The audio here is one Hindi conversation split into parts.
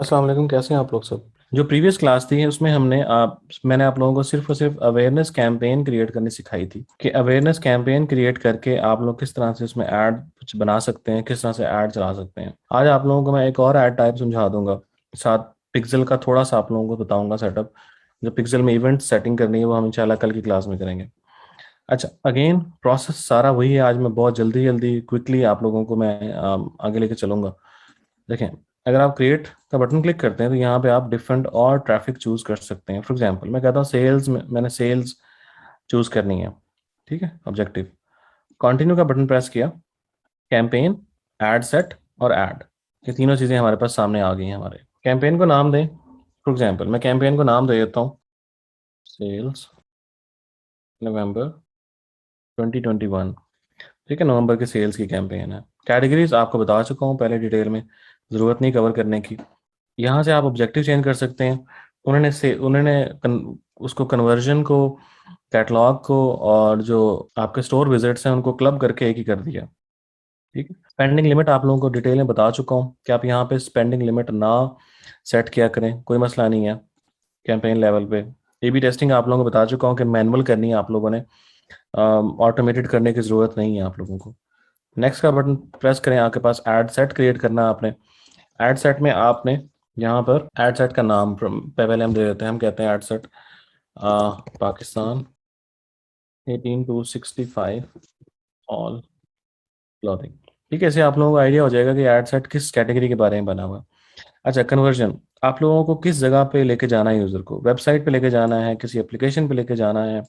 अस्सलाम वालेकुम, कैसे हैं आप लोग सब। जो प्रीवियस क्लास थी उसमें मैंने आप लोगों को सिर्फ और सिर्फ अवेयरनेस कैंपेन क्रिएट करनी सिखाई थी कि अवेयरनेस कैंपेन क्रिएट करके आप लोग किस तरह से उसमें ऐड बना सकते हैं, किस तरह से ऐड चला सकते हैं। आज आप लोगों को मैं एक और ऐड टाइप समझा दूंगा, साथ पिक्सल का थोड़ा सा आप लोगों को बताऊंगा सेटअप। जो पिक्सल में इवेंट सेटिंग करनी है वो हम इंशाल्लाह कल की क्लास में करेंगे। अच्छा, अगेन प्रोसेस सारा वही है। आज मैं बहुत जल्दी जल्दी क्विकली आप लोगों को मैं आगे लेके चलूंगा। देखें, अगर आप क्रिएट का बटन क्लिक करते हैं तो यहाँ पे आप डिफरेंट और ट्रैफिक चूज कर सकते हैं। फॉर एग्जांपल मैं कहता हूँ सेल्स में मैंने सेल्स चूज करनी है। ठीक है, ऑब्जेक्टिव कंटिन्यू का बटन प्रेस किया, कैंपेन, एड सेट और ऐड, ये तीनों चीज़ें हमारे पास सामने आ गई हैं। हमारे कैंपेन को नाम दें। फॉर एग्जांपल मैं कैंपेन को नाम दे देता हूँ सेल्स नवंबर 2021। ठीक है, नवंबर के सेल्स की कैंपेन है। कैटेगरीज आपको बता चुका हूँ पहले डिटेल में, ज़रूरत नहीं कवर करने की। यहाँ से आप ऑब्जेक्टिव चेंज कर सकते हैं। उसको कन्वर्जन को, कैटलॉग को और जो आपके स्टोर विजिट्स हैं उनको क्लब करके एक ही कर दिया। ठीक है, स्पेंडिंग लिमिट आप लोगों को डिटेल में बता चुका हूँ कि आप यहाँ पे स्पेंडिंग लिमिट ना सेट किया करें, कोई मसला नहीं है कैंपेन लेवल पे। ए बी टेस्टिंग आप लोगों को बता चुका हूँ कि मैनुअल करनी है आप लोगों ने, ऑटोमेटेड करने की ज़रूरत नहीं है आप लोगों को। नेक्स्ट का बटन प्रेस करें, आपके पास एड सेट क्रिएट करना है आपने। एड सेट में आपने यहाँ पर एड सेट का नाम पहले हम दे देते हैं, हम कहते हैं ad set Pakistan 18 to 65 all clothing. ठीक है, इससे आप लोगों को आइडिया हो जाएगा कि एड सेट किस कैटेगरी के बारे में बना हुआ है। अच्छा, कन्वर्जन आप लोगों को किस जगह पे लेके जाना है, यूज़र को वेबसाइट पे लेके जाना है, किसी एप्लीकेशन पे लेके जाना है।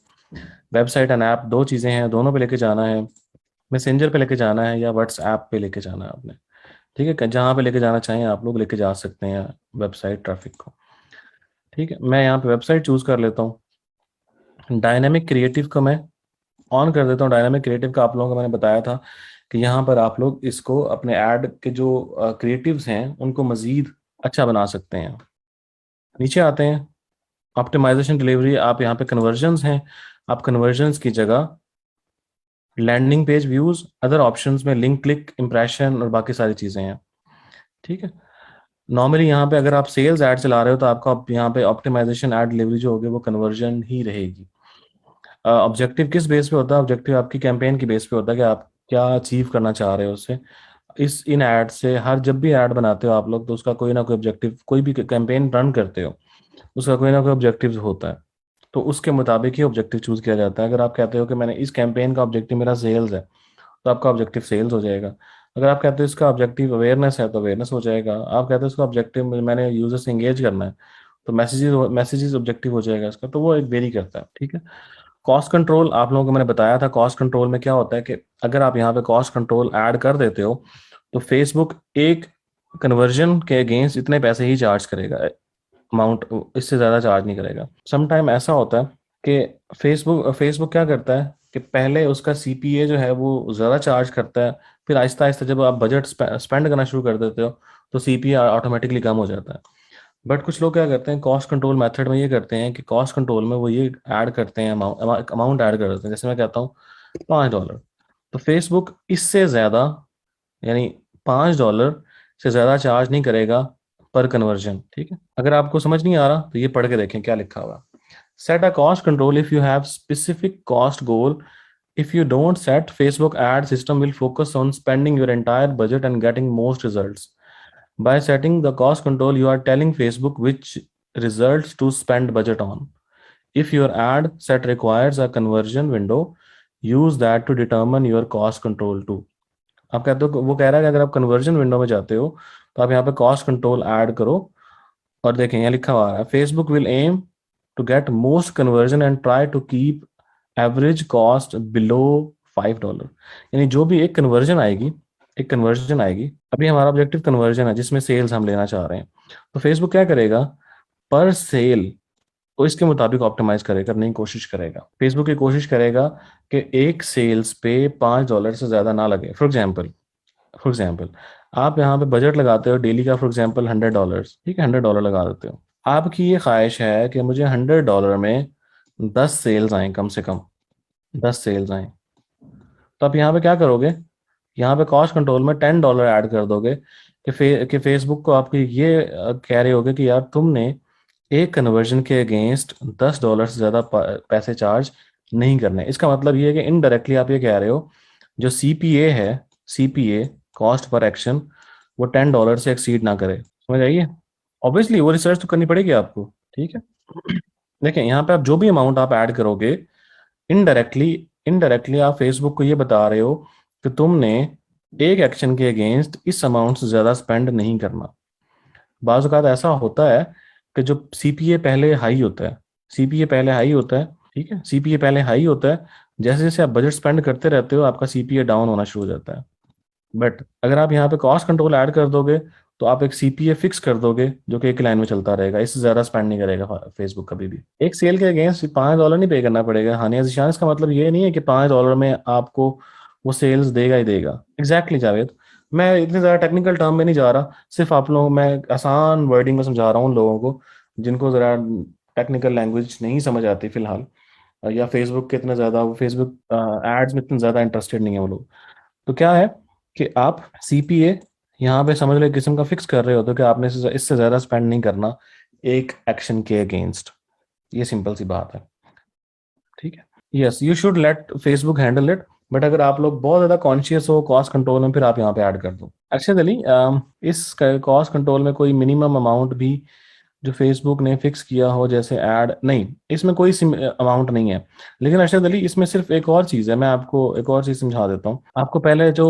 वेबसाइट एंड ऐप दो चीज़ें हैं, दोनों पे लेके जाना है। मैसेंजर पे लेके जाना है या व्हाट्सएप पे लेके जाना है आपने। ठीक है, जहाँ पे लेके जाना चाहें आप लोग लेके जा सकते हैं वेबसाइट ट्रैफिक को। ठीक है, मैं यहाँ पे वेबसाइट चूज कर लेता हूँ। डायनेमिक क्रिएटिव को मैं ऑन कर देता हूँ। डायनेमिक क्रिएटिव का आप लोगों को मैंने बताया था कि यहाँ पर आप लोग इसको अपने ऐड के जो क्रिएटिव्स हैं उनको मजीद अच्छा बना सकते हैं। नीचे आते हैं, ऑप्टिमाइजेशन डिलीवरी, आप यहाँ पे कन्वर्जन्स हैं, आप कन्वर्जन्स की जगह landing page views, other options में लिंक क्लिक इंप्रेशन और बाकी सारी चीज़ें हैं। ठीक है, नॉर्मली यहाँ पे अगर आप सेल्स ऐड चला रहे हो तो आपका यहाँ पे ऑप्टिमाइजेशन ऐड डिलीवरी जो होगी वो कन्वर्जन ही रहेगी। ऑब्जेक्टिव किस बेस पे होता है? ऑब्जेक्टिव आपकी कैंपेन की बेस पे होता है कि आप क्या अचीव करना चाह रहे हो उससे। इस इन ऐड से हर जब भी ऐड बनाते हो आप लोग तो उसका कोई ना कोई ऑब्जेक्टिव, कोई भी कैंपेन रन करते हो उसका कोई ना कोई ऑब्जेक्टिव होता है। तो उसके मुताबिक ही ऑब्जेक्टिव चूज किया जाता है। अगर आप कहते हो कि मैंने इस कैंपेन का ऑब्जेक्टिव मेरा सेल्स है तो आपका ऑब्जेक्टिव सेल्स हो जाएगा। अगर आप कहते हो इसका ऑब्जेक्टिव अवेयरनेस है तो अवेयरनेस हो जाएगा। आप कहते हो इसका ऑब्जेक्टिव मैंने यूजर से एंगेज करना है तो मैसेजेस मैसेजेस ऑब्जेक्टिव हो जाएगा इसका। तो वो एक वेरी करता है। ठीक है, कॉस्ट कंट्रोल आप लोगों को मैंने बताया था। कॉस्ट कंट्रोल में क्या होता है कि अगर आप यहाँ पे कॉस्ट कंट्रोल ऐड कर देते हो तो फेसबुक एक कन्वर्जन के अगेंस्ट इतने पैसे ही चार्ज करेगा, अमाउंट, इससे ज़्यादा चार्ज नहीं करेगा। सम टाइम ऐसा होता है कि फेसबुक क्या करता है कि पहले उसका सीपीए जो है वो ज़्यादा चार्ज करता है, फिर आहिस्ता आहिस्ता जब आप बजट स्पेंड करना शुरू कर देते हो तो सीपीए ऑटोमेटिकली कम हो जाता है। बट कुछ लोग क्या करते हैं कॉस्ट कंट्रोल मेथड में, ये करते हैं कि कॉस्ट कंट्रोल में वो ये ऐड करते हैं, अमाउंट ऐड कर देते हैं। जैसे मैं कहता हूँ $5, तो फेसबुक इससे ज़्यादा, यानी $5 से ज़्यादा चार्ज नहीं करेगा पर कन्वर्जन। ठीक है, अगर आपको समझ नहीं आ रहा तो ये पढ़ के देखें क्या लिखा हुआ है। Set a cost control if you have specific cost goal. If you don't set, Facebook ad system will focus on spending your entire budget and getting most results. By setting the cost control, you are telling Facebook which results to spend budget on. If your ad set requires a conversion window, use that to determine your cost control too. आप कहते हो, वो कह रहा है कि अगर आप कन्वर्जन विंडो में जाते हो तो आप यहाँ पे कॉस्ट कंट्रोल ऐड करो। और देखें यहाँ लिखा हुआ है Facebook will aim to get most conversion and try to keep average cost below $5। यानी जो भी एक कन्वर्जन आएगी, अभी हमारा ऑब्जेक्टिव कन्वर्जन है जिसमें सेल्स हम लेना चाह रहे हैं, तो फेसबुक क्या करेगा, पर सेल तो इसके मुताबिक ऑप्टिमाइज करने की कोशिश करेगा। फेसबुक की कोशिश करेगा कि एक सेल्स पे $5 से ज्यादा ना लगे। फॉर एग्जाम्पल आप यहाँ पे बजट लगाते हो डेली का, फॉर एग्जाम्पल $100। ठीक है, $100 लगा देते हो। आपकी ये ख्वाहिश है कि मुझे $100 में 10 सेल्स आए, कम से कम 10 सेल्स आए। तो आप यहाँ पे क्या करोगे, यहाँ पे कॉस्ट कंट्रोल में $10 ऐड कर दोगे कि फेसबुक को आपके ये कह रहे होगे कि यार तुमने एक कन्वर्जन के अगेंस्ट $10 से ज़्यादा पैसे चार्ज नहीं करने। इसका मतलब ये है कि इनडायरेक्टली आप ये कह रहे हो जो सीपीए है, सीपीए कॉस्ट पर एक्शन, वो $10 से एक्सीड ना करे। समझ आइए? ऑब्वियसली वो रिसर्च तो करनी पड़ेगी आपको। ठीक है। देखिए यहाँ पे आप जो भी अमाउंट आप ऐड करोगे, इनडायरेक्टली इनडायरेक्टली आप फेसबुक को ये बता रहे हो कि तुमने एक एक्शन के अगेंस्ट इस अमाउंट से ज़्यादा स्पेंड नहीं करना। बाज़ औक़ात ऐसा होता है कि जो सीपीए पहले हाई होता है, सीपीए पहले हाई होता है, ठीक है, सीपीए पहले हाई होता है, जैसे जैसे आप बजट स्पेंड करते रहते हो आपका सीपीए डाउन होना शुरू हो जाता है। बट अगर आप यहाँ पे कॉस्ट कंट्रोल ऐड कर दोगे तो आप एक सीपीए फिक्स कर दोगे जो कि एक लाइन में चलता रहेगा, इससे ज़्यादा स्पेंड नहीं करेगा फेसबुक कभी भी। एक सेल के अगेंस्ट $5 नहीं पे करना पड़ेगा हानिया जिशान। इसका मतलब ये नहीं है कि $5 में आपको वो सेल्स देगा ही देगा। एग्जैक्टली जावेद, मैं इतने ज़्यादा टेक्निकल टर्म में नहीं जा रहा, सिर्फ आप लोगों मैं आसान वर्डिंग में समझा रहा हूँ लोगों को जिनको ज़रा टेक्निकल लैंग्वेज नहीं समझ आती फिलहाल, या फेसबुक के इतने ज़्यादा, वो फेसबुक एड्स में इतने ज़्यादा इंटरेस्टेड नहीं है वो लोग। तो क्या है कि आप सीपीए यहाँ पे समझ लो एक किस्म का फिक्स कर रहे हो तो कि आपने इससे ज़्यादा स्पेंड नहीं करना एक एक्शन के अगेंस्ट। ये सिंपल सी बात है। ठीक है। Yes, you should let Facebook handle it. But अगर आप लोग बहुत ज़्यादा कॉन्शियस हो कॉस्ट कंट्रोल में, फिर आप यहाँ पे ऐड कर दो। अच्छा अली, इस कॉस्ट कंट्रोल में कोई मिनिमम अमाउंट भी जो फेसबुक ने फिक्स किया हो जैसे ऐड नहीं, इसमें कोई अमाउंट नहीं है। लेकिन अरशद अली इसमें सिर्फ एक और चीज़ है, मैं आपको एक और चीज़ समझा देता हूँ। आपको पहले जो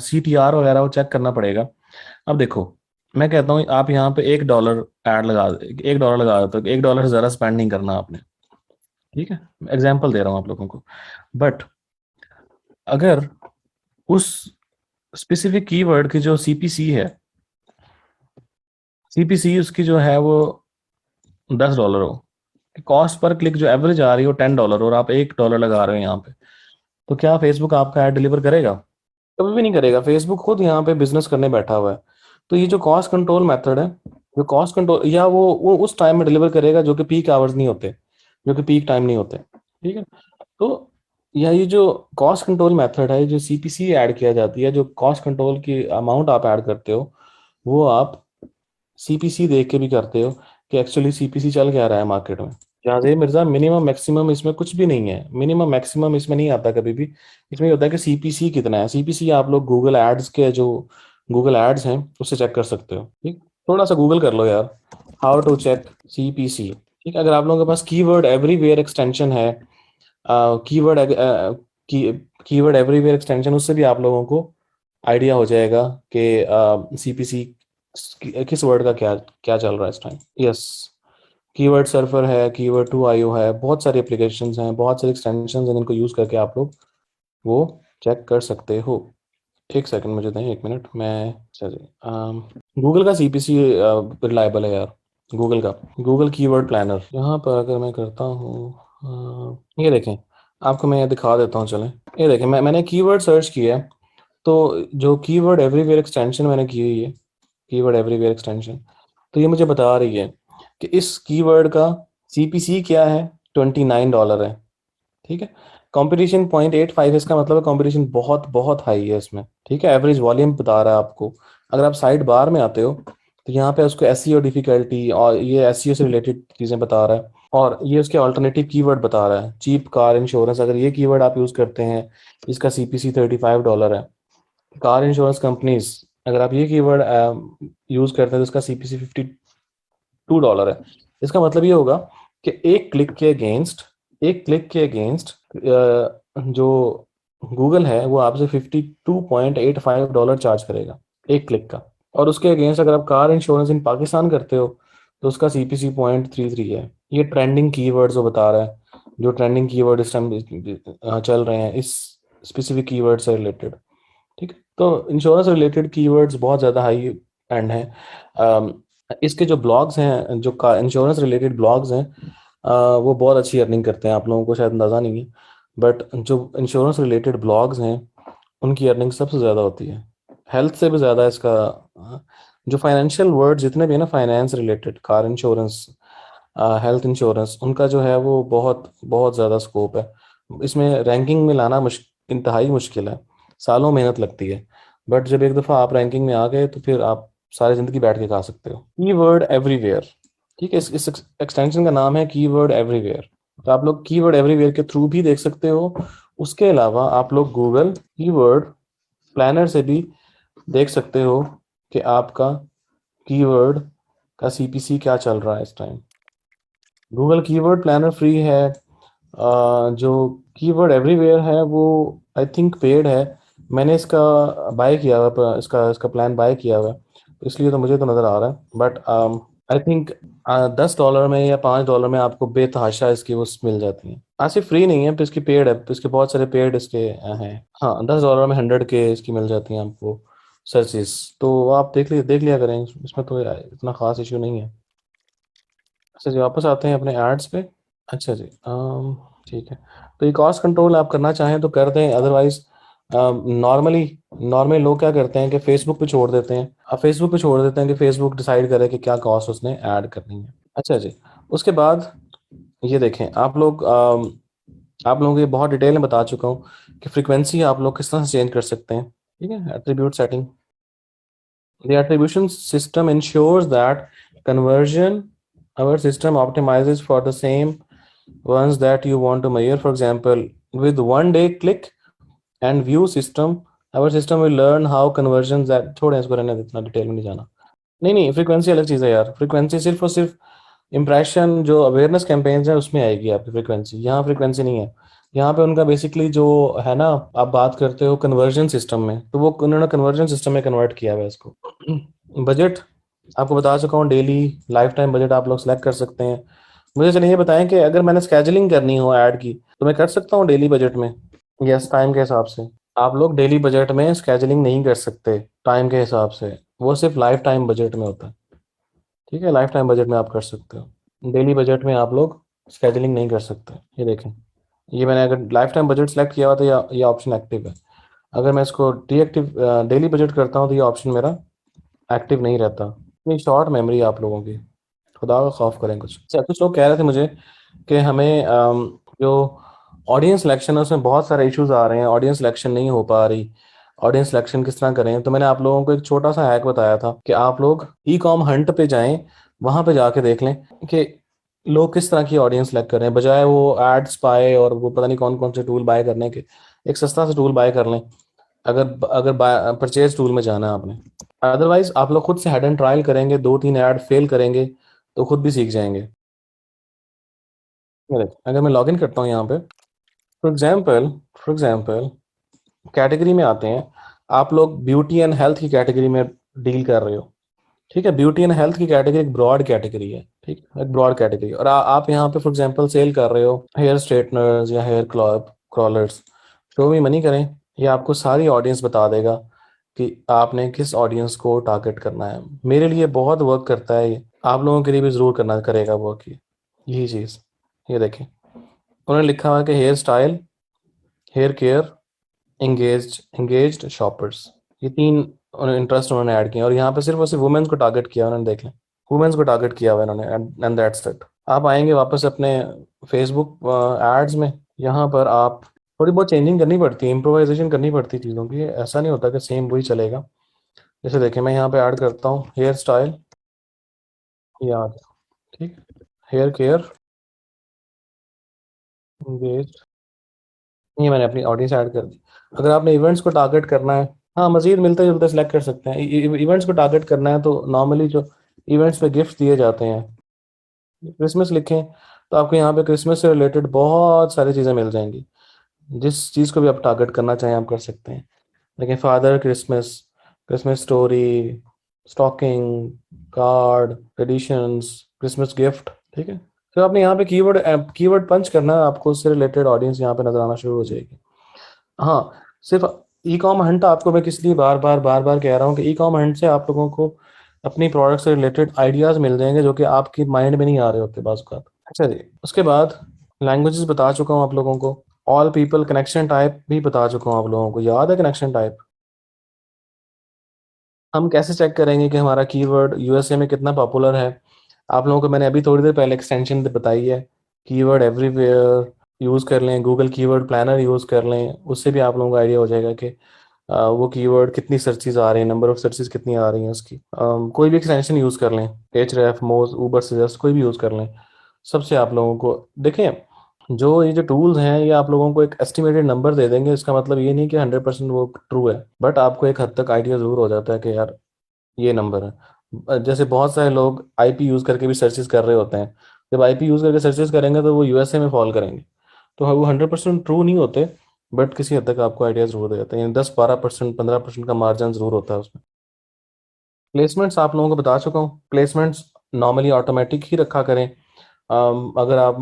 CTR वगैरह वो चेक करना पड़ेगा। अब देखो, मैं कहता हूँ आप यहाँ पे $1 ऐड लगा, $1 लगा देते हो, $1 से ज़्यादा स्पेंड नहीं करना आपने। ठीक है, एग्जाम्पल दे रहा हूँ आप लोगों को। बट अगर उस स्पेसिफिक कीवर्ड की जो सीपीसी है, सीपीसी उसकी जो है वो $10 हो, कॉस्ट पर क्लिक जो एवरेज आ रही हो $10 और आप $1 लगा रहे हो यहाँ पे, तो क्या फेसबुक आपका ऐड डिलीवर करेगा? कभी भी नहीं करेगा। फेसबुक खुद यहाँ पे बिजनेस करने बैठा हुआ है। तो ये जो कॉस्ट कंट्रोल मेथड है, जो कॉस्ट कंट्रोल, या वो उस टाइम में डिलीवर करेगा जो कि पीक आवर्स नहीं होते, जो कि पीक टाइम नहीं होते। ठीक है। तो या ये जो कॉस्ट कंट्रोल मेथड है, जो सीपीसी ऐड किया जाती है, जो कॉस्ट कंट्रोल की अमाउंट आप ऐड करते हो, वो आप सीपीसी देख के भी करते हो कि एक्चुअली सीपीसी चल क्या रहा है मार्केट में। जहांगीर मिर्जा, मिनिमम मैक्सिमम इसमें कुछ भी नहीं है, मिनिमम मैक्सिमम इसमें नहीं आता कभी भी। इसमें ये होता है कि सीपीसी कितना है। सीपीसी आप लोग गूगल एड्स के जो गूगल एड्स हैं उससे चेक कर सकते हो। ठीक, थोड़ा सा गूगल कर लो यार, हाउ टू चेक सीपीसी। ठीक, अगर आप लोगों के पास कीवर्ड एवरीवेयर एक्सटेंशन है, कीवर्ड की कीवर्ड एवरीवेयर एक्सटेंशन, उससे भी आप लोगों को आइडिया हो जाएगा कि सीपीसी किस वर्ड का क्या क्या चल रहा है इस टाइम। यस, कीवर्ड सर्फर है, कीवर्ड टू आईओ है, बहुत सारी एप्लीकेशंस हैं, बहुत सारी एक्सटेंशंस हैं जिनको यूज़ करके आप लोग वो चेक कर सकते हो। एक सेकंड मुझे दें, एक मिनट मैं, चलिए गूगल का सीपीसी रिलायबल है यार, गूगल का, गूगल कीवर्ड प्लानर। यहाँ पर अगर मैं करता हूँ, ये देखें, आपको मैं ये दिखा देता हूँ, चलें। ये देखें, मैंने कीवर्ड सर्च किया है, तो जो कीवर्ड एवरीवेयर एक्सटेंशन मैंने की हुई है, कीवर्ड एवरीवेयर एक्सटेंशन, तो ये मुझे बता रही है कि इस कीवर्ड का सीपीसी क्या है, $29 है। ठीक है। कंपटीशन 0.85 है, इसका मतलब है कंपटीशन बहुत बहुत हाई है इसमें। ठीक है। एवरेज वॉल्यूम बता रहा है आपको। अगर आप साइड बार में आते हो तो यहाँ पे उसको एसईओ डिफिकल्टी और ये एसईओ से रिलेटेड चीज़ें बता रहा है, और ये उसके ऑल्टरनेटिव कीवर्ड बता रहा है। चीप कार इंश्योरेंस, अगर ये कीवर्ड आप यूज़ करते हैं, इसका सीपीसी $35 है। कार इंश्योरेंस कंपनीज, अगर आप ये कीवर्ड यूज़ करते हैं तो इसका सीपीसी $52 है। इसका मतलब ये होगा कि एक क्लिक के अगेंस्ट जो गूगल है वो आपसे $52.85 चार्ज करेगा एक क्लिक का। और उसके अगेंस्ट अगर आप कार इंश्योरेंस इन पाकिस्तान करते हो तो उसका सीपीसी $0.33 है। ये ट्रेंडिंग कीवर्ड्स वो बता रहा है, जो ट्रेंडिंग कीवर्ड इस टाइम चल रहे हैं इस स्पेसिफिक कीवर्ड से रिलेटेड। ठीक है। तो इंश्योरेंस रिलेटेड कीवर्ड्स बहुत ज़्यादा हाई एंड हैं। इसके जो ब्लॉग्स हैं, जो इंश्योरेंस रिलेटेड ब्लॉग्स हैं, वो बहुत अच्छी अर्निंग करते हैं। आप लोगों को शायद अंदाज़ा नहीं है, बट जो इंश्योरेंस रिलेटेड ब्लॉग्स हैं उनकी अर्निंग सबसे ज़्यादा होती है, हेल्थ से भी ज़्यादा इसका। जो फाइनेंशियल वर्ड जितने भी है ना, finance related, car insurance, health insurance, उनका जो है वो बहुत बहुत ज़्यादा स्कोप है। इसमें रैंकिंग में लाना इंतहाई मुश्किल है, सालों मेहनत लगती है। बट जब एक दफ़ा आप रैंकिंग में आ गए तो फिर आप सारी जिंदगी बैठ के खा सकते हो। कीवर्ड एवरीवेयर, ठीक है, इस एक्सटेंशन का नाम है कीवर्ड एवरीवेयर। तो आप लोग कीवर्ड एवरीवेयर के थ्रू भी देख सकते हो। उसके अलावा आप लोग गूगल कीवर्ड प्लानर से भी देख सकते हो कि आपका कीवर्ड का सीपीसी क्या चल रहा है इस time. Google keyword planner free है। जो कीवर्ड एवरीवेयर है वो आई थिंक पेड है। मैंने इसका बाय किया हुआ इसका इसका प्लान बाय किया हुआ है, तो इसलिए तो मुझे तो नज़र आ रहा है। बट आई थिंक $10 में या $5 में आपको बेतहाशा इसकी वो मिल जाती हैं। सिर्फ फ्री नहीं है, तो इसकी पेड है, इसके बहुत सारे पेड इसके हैं। हाँ, $10 में 100 के इसकी मिल जाती हैं आपको सर्चेस। तो आप देख लिया करें, इसमें तो इतना खास इशू नहीं है। अच्छा जी, वापस आते हैं अपने एड्स पे। अच्छा जी, ठीक है। तो ये कॉस्ट कंट्रोल आप करना चाहें तो कर दें, अदरवाइज नॉर्मली नॉर्मली लोग क्या करते हैं कि फेसबुक पे छोड़ देते हैं। अब फेसबुक पे छोड़ देते हैं कि फेसबुक डिसाइड करे कि क्या कॉस्ट उसने ऐड करनी है। अच्छा जी, उसके बाद ये देखें आप लोगों को ये बहुत डिटेल में बता चुका हूँ कि फ्रीक्वेंसी आप लोग किस तरह से चेंज कर सकते हैं। ठीक है, attribute setting. The attribution system ensures that conversion, our system optimizes for the same ones that you want to measure. For example, with 1 day click and view system, our system will learn how conversions that छोड़ें इसको, रहने दें, इतना डिटेल में नहीं जाना। नहीं, फ्रीक्वेंसी अलग चीज़ है यार। फ्रीक्वेंसी सिर्फ और सिर्फ इम्प्रेशन जो अवेयरनेस कैंपेन्स है उसमें आएगी आपकी फ्रीक्वेंसी। यहाँ फ्रीक्वेंसी नहीं है। यहाँ पे उनका बेसिकली जो है ना, आप बात करते हो कन्वर्जन सिस्टम में, तो वो उन्होंने कन्वर्जन सिस्टम में कन्वर्ट किया हुआ है इसको। बजट आपको बता चुका हूँ, डेली लाइफ टाइम बजट आप लोग सेलेक्ट कर सकते हैं। मुझे चलिए ये बताएं कि अगर मैंने स्केजलिंग करनी हो ऐड की तो मैं कर सकता हूँ डेली बजट में? यस, टाइम के हिसाब से। आप लोग डेली बजट में स्केजलिंग नहीं कर सकते टाइम के हिसाब से, वो सिर्फ लाइफ टाइम बजट में होता है। ठीक है, लाइफ टाइम बजट में आप कर सकते हो, डेली बजट में आप लोग स्केजलिंग नहीं कर सकते। ये देखें, ये मैंने अगर लाइफ टाइम बजट सेलेक्ट किया हुआ तो ये ऑप्शन एक्टिव है। अगर मैं इसको डीएक्टिव डेली बजट करता हूँ तो ये ऑप्शन मेरा एक्टिव नहीं रहता। इतनी शॉर्ट मेमोरी आप लोगों की, खुदा का खौफ करें। कुछ लोग कह रहे थे मुझे कि हमें जो ऑडियंस सिलेक्शन है उसमें बहुत सारे इश्यूज आ रहे हैं, ऑडियंस सिलेक्शन नहीं हो पा रही, ऑडियंस सिलेक्शन किस तरह करें। तो मैंने आप लोगों को एक छोटा सा हैक बताया था कि आप लोग ई कॉम हंट पे जाएं, वहां पे जाके देख लें कि लोग किस तरह की ऑडियंस सेलेक्ट कर रहे हैं, बजाय वो एड्स पाए और वो पता नहीं कौन कौन से टूल बाय करने के। एक सस्ता सा टूल बाय कर लें, अगर अगर परचेज टूल में जाना है आपने। अदरवाइज आप लोग खुद से हेड एंड ट्रायल करेंगे, 2-3 ऐड फेल करेंगे तो खुद भी सीख जाएंगे। ये देखो, अगर मैं लॉगिन करता हूँ यहाँ पे, फॉर एग्जाम्पल कैटेगरी में आते हैं। आप लोग ब्यूटी एंड हेल्थ की कैटेगरी में डील कर रहे हो। ठीक है, ब्यूटी एंड हेल्थ की कैटेगरी एक ब्रॉड कैटेगरी है। ठीक है, एक ब्रॉड कैटेगरी, और आप यहाँ पे फॉर एग्जांपल सेल कर रहे हो हेयर स्ट्रेटनर्स या hair curlers. Show me money करें, ये आपको सारी ऑडियंस बता देगा कि आपने किस ऑडियंस को टारगेट करना है। मेरे लिए बहुत वर्क करता है ये, आप लोगों के लिए भी ज़रूर करना करेगा वर्क ये, यही चीज़। ये देखें, उन्होंने लिखा हुआ है कि hair style, hair care, engaged shoppers, ये 3 इंटरेस्ट उन्होंने ऐड किए, और यहाँ पे सिर्फ और सिर्फ वुमेन्स को टारगेट किया उन्होंने। देख लें, वुमेन्स को टारगेट किया हुआ है इन्होंने, एंड दैट्स इट। आप आएंगे वापस अपने फेसबुक एड्स में, यहाँ पर आप थोड़ी बहुत चेंजिंग करनी पड़ती है, इम्प्रोवाइजेशन करनी पड़ती है चीज़ों की, ऐसा नहीं होता कि सेम वही चलेगा। जैसे देखें, मैं यहाँ पे ऐड करता हूँ हेयर स्टाइल, याद, ठीक, हेयर केयर, एंगेज, ये मैंने अपनी ऑडियंस ऐड कर दी। अगर आपने इवेंट्स को टारगेट करना है, हाँ, मजीद मिलते जुलते सेलेक्ट कर सकते हैं। इवेंट्स को टारगेट करना है तो नॉर्मली जो इवेंट्स पे गिफ्ट दिए जाते हैं, क्रिसमस लिखें तो आपको यहाँ पे क्रिसमस से रिलेटेड बहुत सारी चीज़ें मिल जाएंगी। जिस चीज़ को भी आप टारगेट करना चाहें आप कर सकते हैं। लेकिन Father Christmas, Christmas story, stocking, card, traditions, Christmas gift. ठीक है, तो आपने यहाँ पे कीवर्ड पंच करना है, आपको उससे रिलेटेड ऑडियंस यहाँ पे नजर आना शुरू हो जाएगी। हाँ, सिर्फ ई कॉम हंट आपको मैं किस लिए बार बार कह रहा हूँ कि ई कॉम हंट से आप लोगों को अपनी प्रोडक्ट से रिलेटेड आइडियाज मिल जाएंगे जो कि आपकी माइंड में नहीं आ रहे होते बाज़ औक़ात। अच्छा जी, उसके बाद लैंग्वेजेस बता चुका हूँ आप लोगों को। ऑल पीपल कनेक्शन टाइप भी बता चुका हूँ आप लोगों को, याद है कनेक्शन टाइप? हम कैसे चेक करेंगे कि हमारा कीवर्ड यूएसए में कितना पॉपुलर है? आप लोगों को मैंने अभी थोड़ी देर पहले एक्सटेंशन बताई है, कीवर्ड एवरीवेयर यूज़ कर लें, गूगल कीवर्ड प्लानर यूज़ कर लें, उससे भी आप लोगों को आइडिया हो जाएगा कि वो कीवर्ड कितनी सर्चेज आ रही हैं, नंबर ऑफ सर्चेज कितनी आ रही हैं उसकी। कोई भी एक्सटेंशन यूज़ कर लें, एचरेफ, मोज, ऊबर सजेस्ट, कोई भी यूज़ कर लें। सबसे आप लोगों को देखें, जो ये जो टूल्स हैं ये आप लोगों को एक एस्टिमेटेड नंबर दे देंगे। इसका मतलब ये नहीं कि 100% वो ट्रू है, बट आपको एक हद तक आइडिया ज़रूर हो जाता है कि यार ये नंबर है। जैसे बहुत सारे लोग आईपी यूज़ करके भी सर्चेस कर रहे होते हैं। जब आईपी यूज़ करके सर्चेस करेंगे तो वो यूएसए में फॉल करेंगे, तो वो 100% ट्रू नहीं होते, बट किसी हद तक आपको आइडिया ज़रूर दे जाते हैं। 10-12%, 15% का मार्जिन ज़रूर होता है उसमें। प्लेसमेंट्स आप लोगों को बता चुका हूँ। प्लेसमेंट्स नॉर्मली ऑटोमेटिक ही रखा करें। अगर आप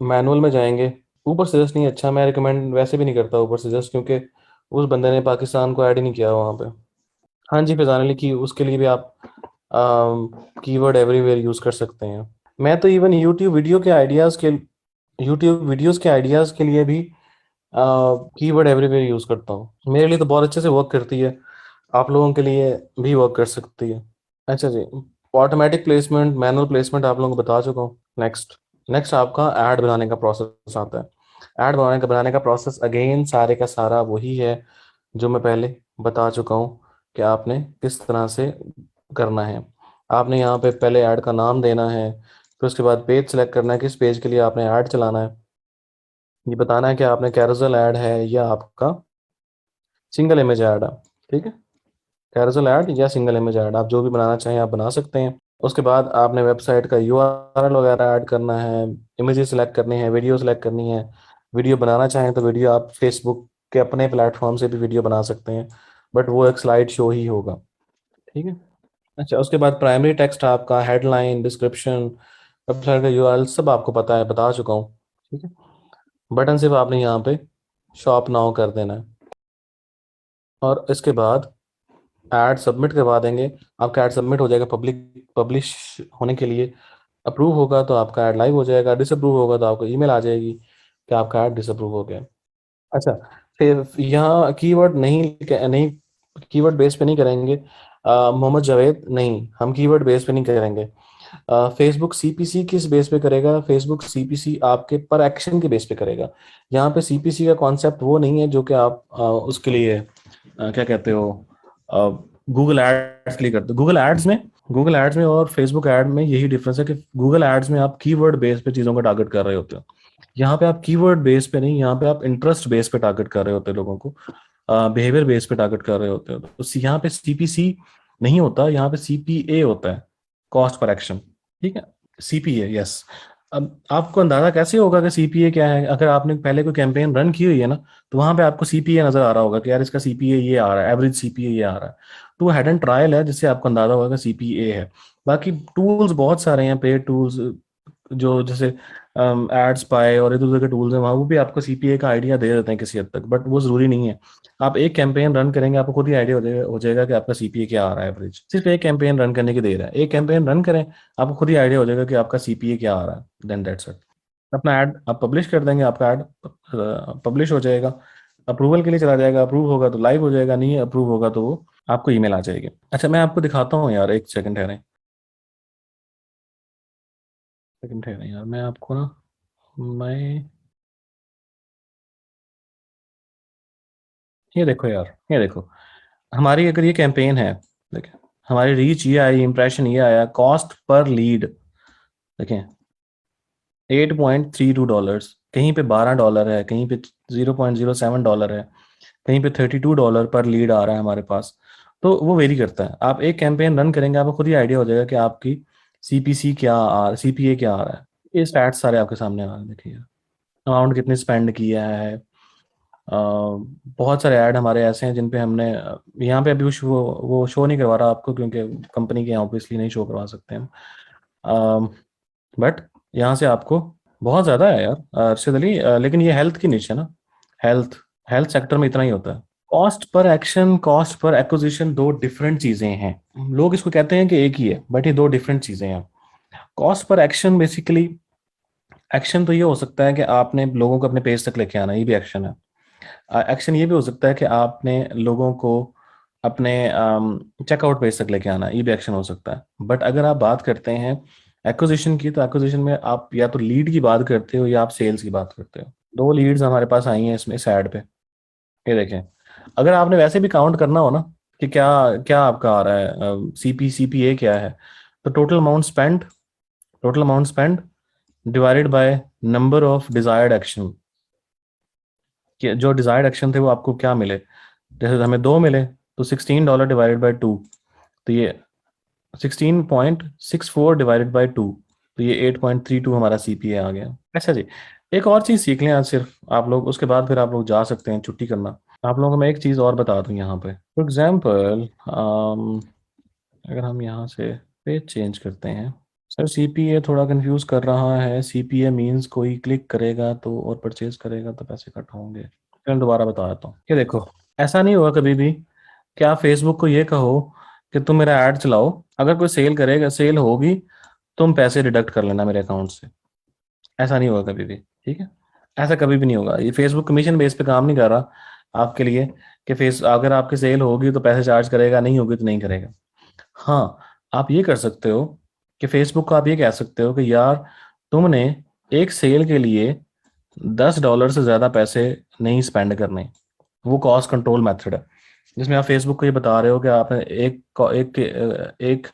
मैनुअल में जाएंगे, ऊपर सजेस्ट नहीं अच्छा, मैं रिकमेंड वैसे भी नहीं करता ऊपर सजेस्ट, क्योंकि उस बंदे ने पाकिस्तान को ऐड ही नहीं किया वहाँ पे। हाँ जी, फिजाने की उसके लिए भी आप कीवर्ड एवरीवेयर यूज़ कर सकते हैं। मैं तो इवन यूट्यूब वीडियोस के आइडियाज़ के लिए भी कीवर्ड एवरीवेयर यूज़ करता हूँ। मेरे लिए तो बहुत अच्छे से वर्क करती है, आप लोगों के लिए भी वर्क कर सकती है। अच्छा जी, ऑटोमेटिक प्लेसमेंट, मैनुअल प्लेसमेंट आप लोगों को बता चुका हूँ। नेक्स्ट नेक्स्ट आपका ऐड बनाने का प्रोसेस आता है। ऐड बनाने का प्रोसेस अगेन सारे का सारा वही है जो मैं पहले बता चुका हूँ कि आपने किस तरह से करना है। आपने यहाँ पे पहले ऐड का नाम देना है, फिर उसके बाद पेज सेलेक्ट करना है, किस पेज के लिए आपने ऐड चलाना है। ये बताना है कि आपने कैरोसेल ऐड है या आपका सिंगल इमेज ऐड है। ठीक है, कैरोसेल ऐड या सिंगल इमेज ऐड, आप जो भी बनाना चाहें आप बना सकते हैं। उसके बाद आपने वेबसाइट का यूआरएल वगैरह ऐड करना है, इमेजेस सेलेक्ट करनी है, वीडियो सेलेक्ट करनी है। वीडियो बनाना चाहें तो वीडियो आप फेसबुक के अपने प्लेटफॉर्म से भी वीडियो बना सकते हैं, बट वो एक स्लाइड शो ही होगा। ठीक है। अच्छा, उसके बाद प्राइमरी टेक्स्ट आपका हेडलाइन, डिस्क्रिप्शन, वेबसाइट का यूआरएल सब आपको पता है, बता चुका हूँ। ठीक है। बटन सिर्फ आपने यहाँ पे शॉप नाउ कर देना है, और इसके बाद ऐड सबमिट करवा देंगे। आपका ऐड सबमिट हो जाएगा, पब्लिश होने के लिए। अप्रूव होगा तो आपका ऐड लाइव हो जाएगा, डिसअप्रूव होगा तो आपको ईमेल आ जाएगी कि आपका ऐड डिसअप्रूव हो गया। अच्छा, फिर यहाँ कीवर्ड नहीं कीवर्ड बेस पे नहीं करेंगे। मोहम्मद जावेद नहीं, हम कीवर्ड बेस पे नहीं करेंगे। फेसबुक सीपीसी किस बेस पे करेगा? फेसबुक सीपीसी आपके पर एक्शन के बेस पे करेगा। यहाँ पे सीपीसी का कॉन्सेप्ट वो नहीं है जो कि आप उसके लिए क्या कहते हो, गूगल एड्स के लिए करते हो। गूगल एड्स में और फेसबुक एड में यही डिफरेंस है कि गूगल एड्स में आप कीवर्ड बेस पे चीज़ों को टारगेट कर रहे होते हो। यहाँ पे आप कीवर्ड बेस पे नहीं, यहाँ पे आप इंटरेस्ट बेस पे टारगेट कर रहे होते हो लोगों को, बिहेवियर बेस पे टारगेट कर रहे होते हो। तो यहाँ पे सीपीसी नहीं होता, यहाँ पे सीपीए होता है, कॉस्ट पर एक्शन। ठीक है, सीपीए, यस। अब आपको अंदाजा कैसे होगा कि सीपीए क्या है? अगर आपने पहले कोई कैंपेन रन की हुई है ना, तो वहां पे आपको सीपीए नजर आ रहा होगा कि यार इसका सीपीए ये आ रहा है, एवरेज सीपीए ये आ रहा है। तो वो हेड एंड ट्रायल है जिससे आपको अंदाजा होगा कि सीपीए है। बाकी टूल्स बहुत सारे हैं, पेड टूल्स, जो जैसे एड्स पाए और इधर उधर के टूल्स हैं वहाँ, वो भी आपको सीपीए का आइडिया दे देते हैं किसी हद तक, बट वो जरूरी नहीं है। आप एक कैंपेन रन करेंगे, आपको खुद ही आइडिया हो जाएगा कि आपका सीपीए क्या आ रहा है एवरेज। सिर्फ एक कैंपेन रन करने की देर है, एक कैंपेन रन करें, आपको खुद ही आइडिया हो जाएगा कि आपका सीपीए क्या आ रहा है। Then that's it. अपना ऐड आप पब्लिश कर देंगे, आपका ऐड पब्लिश हो जाएगा, अप्रूवल के लिए चला जाएगा। अप्रूव होगा तो लाइव हो जाएगा, नहीं अप्रूव होगा तो वो आपको ईमेल आ जाएगी। अच्छा, मैं आपको दिखाता हूँ यार, एक सेकंड ठहरें, सेकंड ठहरें यार, मैं आपको ना, मैं ये देखो यार, ये देखो, हमारी अगर ये कैंपेन है, देखें, हमारी रीच ये आई, इंप्रेशन ये आया, कॉस्ट पर लीड देखें $8.32, कहीं पे $12 है, कहीं पे $0.07 है, कहीं पे $32 पर लीड आ रहा है हमारे पास। तो वो वेरी करता है। आप एक कैंपेन रन करेंगे, आपको खुद ही आइडिया हो जाएगा कि आपकी सीपीए क्या आ रहा है। ये स्टैट्स सारे आपके सामने आ रहे हैं, देखिए अमाउंट कितने स्पेंड किया है। बहुत सारे ऐड हमारे ऐसे हैं जिन पे हमने यहाँ पे अभी वो शो नहीं करवा रहा आपको, क्योंकि कंपनी के यहाँ ऑब्वियसली नहीं शो करवा सकते हम। बट यहाँ से आपको बहुत ज़्यादा है यार अरशद अली, लेकिन ये हेल्थ की निश है ना। हेल्थ हेल्थ सेक्टर में इतना ही होता है। Cost per action, cost per acquisition दो डिफरेंट चीज़ें हैं। लोग इसको कहते हैं कि एक ही है, बट ये दो डिफरेंट चीज़ें हैं। Cost per action basically, action तो ये हो सकता है कि आपने लोगों को अपने पेज तक लेके आना, ये भी एक्शन है। एक्शन ये भी हो सकता है कि आपने लोगों को अपने चेकआउट पेज तक लेके आना, ये भी एक्शन हो सकता है। बट अगर आप बात करते हैं एक्विजिशन की, तो एक्विजिशन में आप या तो लीड की बात करते हो या आप सेल्स की बात करते हो। दो लीड्स हमारे पास आई हैं इसमें, इस ऐड पे, ये देखें। अगर आपने वैसे भी काउंट करना हो ना कि क्या क्या आपका आ रहा है, सीपीए क्या है, तो total amount spend divided by number of desired action, कि जो डिजायर्ड एक्शन थे वो आपको क्या मिले। जैसे हमें 2 मिले, तो $16 डिवाइडेड बाय 2, तो ये 16.64 डिवाइडेड बाय 2, तो ये 8.32 हमारा सीपीए आ गया। अच्छा जी, एक और चीज़ सीख लें आज सिर्फ आप लोग, उसके बाद फिर आप लोग जा सकते हैं छुट्टी करना। आप लोगों को मैं एक चीज़ और बता दूं यहाँ पे, फॉर एग्जाम्पल अगर हम यहाँ से पेज चेंज करते हैं। सर सीपीए थोड़ा कंफ्यूज कर रहा है, सीपीए मींस कोई क्लिक करेगा तो और परचेज करेगा तो पैसे कट होंगे। फिर मैं दोबारा बता देता हूँ कि देखो, ऐसा नहीं होगा कभी भी कि आप फेसबुक को ये कहो कि तुम मेरा ऐड चलाओ, अगर कोई सेल करेगा, सेल होगी, तुम पैसे डिडक्ट कर लेना मेरे अकाउंट से। ऐसा नहीं होगा कभी भी, ठीक है? ऐसा कभी भी नहीं होगा। ये फेसबुक कमीशन बेस पे काम नहीं कर रहा आपके लिए कि फेस अगर आपकी सेल होगी तो पैसे चार्ज करेगा, नहीं होगी तो नहीं करेगा। हाँ, आप ये कर सकते हो कि फेसबुक को आप ये कह सकते हो कि यार तुमने एक सेल के लिए $10 से ज़्यादा पैसे नहीं स्पेंड करने। वो कॉस्ट कंट्रोल मेथड है, जिसमें आप फेसबुक को ये बता रहे हो कि आपने एक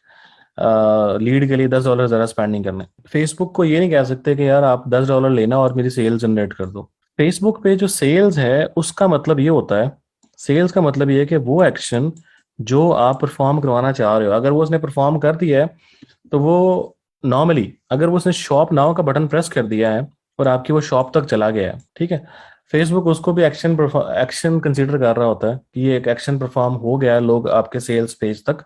लीड के लिए $10 ज़्यादा स्पेंड नहीं करने। फेसबुक को ये नहीं कह सकते कि यार आप $10 लेना और मेरी सेल जनरेट कर दो। फेसबुक पे जो सेल्स है उसका मतलब ये होता है, सेल्स का मतलब ये है कि वो एक्शन जो आप परफॉर्म करवाना चाह रहे हो, अगर वो उसने परफॉर्म कर दिया है तो वो नॉर्मली, अगर वो उसने शॉप नाउ का बटन प्रेस कर दिया है और आपकी वो शॉप तक चला गया है, ठीक है, फेसबुक उसको भी एक्शन कंसीडर कर रहा होता है कि ये एक एक्शन परफॉर्म हो गया है, लोग आपके सेल्स पेज तक